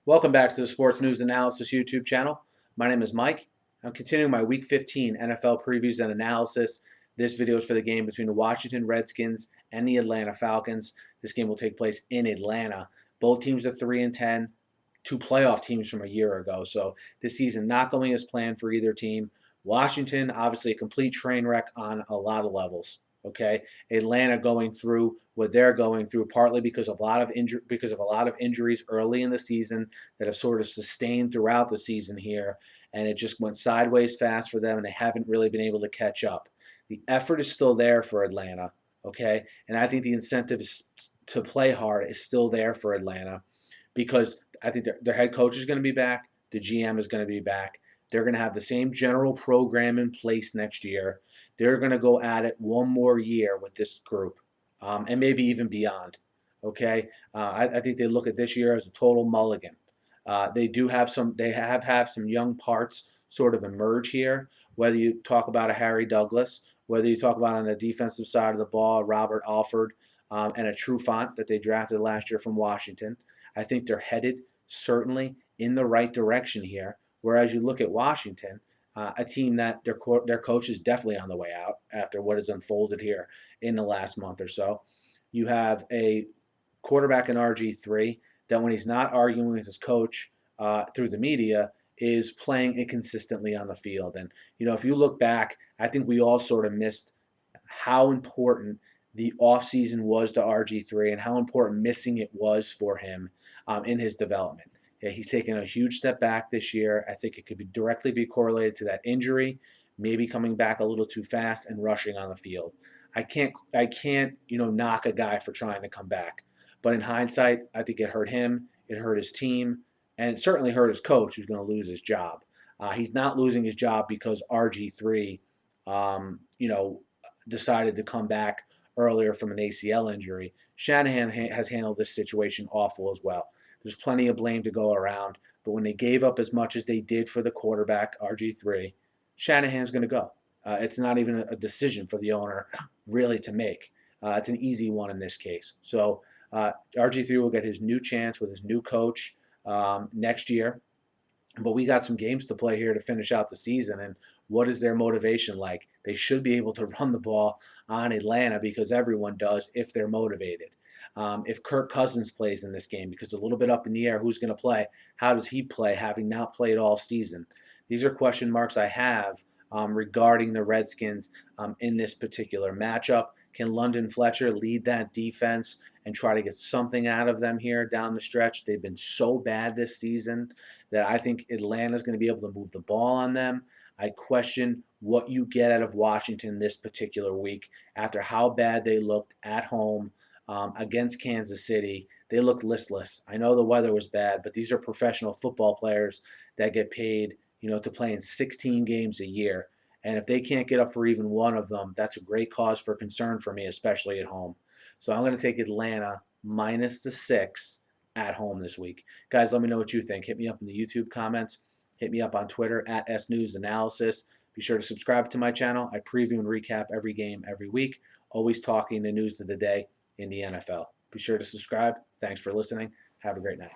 Welcome back to the Sports News Analysis YouTube channel. My name is Mike. I'm continuing my Week 15 NFL previews and analysis. This video is for the game between the Washington Redskins and the Atlanta Falcons. This game will take place in Atlanta. Both teams are 3-10, two playoff teams from a year ago. So this season not going as planned for either team. Washington, obviously a complete train wreck on a lot of levels. Okay, Atlanta going through what they're going through, partly because of a lot of injuries early in the season that have sort of sustained throughout the season here, and it just went sideways fast for them, and they haven't really been able to catch up. The effort is still there for Atlanta, okay, and I think the incentive to play hard is still there for Atlanta because I think their head coach is going to be back, the GM is going to be back. They're going to have the same general program in place next year. They're going to go at it one more year with this group, and maybe even beyond. Okay, I think they look at this year as a total mulligan. They have some young parts sort of emerge here. Whether you talk about a Harry Douglas, whether you talk about on the defensive side of the ball, Robert Alford, and a Trufant that they drafted last year from Washington. I think they're headed certainly in the right direction here. Whereas you look at Washington, a team that their coach is definitely on the way out after what has unfolded here in the last month or so. You have a quarterback in RG3 that when he's not arguing with his coach through the media is playing inconsistently on the field. And, if you look back, I think we all sort of missed how important the offseason was to RG3 and how important missing it was for him in his development. Yeah, he's taken a huge step back this year. I think it could directly be correlated to that injury, maybe coming back a little too fast and rushing on the field. I can't knock a guy for trying to come back. But in hindsight, I think it hurt him, it hurt his team, and it certainly hurt his coach who's going to lose his job. He's not losing his job because RG3, decided to come back earlier from an ACL injury. Shanahan has handled this situation awful as well. There's plenty of blame to go around, but when they gave up as much as they did for the quarterback, RG3, Shanahan's going to go. It's not even a decision for the owner really to make. It's an easy one in this case. So RG3 will get his new chance with his new coach next year. But we got some games to play here to finish out the season. And what is their motivation like? They should be able to run the ball on Atlanta because everyone does if they're motivated. If Kirk Cousins plays in this game, because it's a little bit up in the air who's going to play, how does he play having not played all season? These are question marks I have regarding the Redskins in this particular matchup. Can London Fletcher lead that defense and try to get something out of them here down the stretch? They've been so bad this season that I think Atlanta's going to be able to move the ball on them. I question what you get out of Washington this particular week after how bad they looked at home against Kansas City. They looked listless. I know the weather was bad, but these are professional football players that get paid, to play in 16 games a year. And if they can't get up for even one of them, that's a great cause for concern for me, especially at home. So I'm going to take Atlanta minus the 6 at home this week. Guys, let me know what you think. Hit me up in the YouTube comments. Hit me up on Twitter at SNewsAnalysis. Be sure to subscribe to my channel. I preview and recap every game every week, always talking the news of the day in the NFL. Be sure to subscribe. Thanks for listening. Have a great night.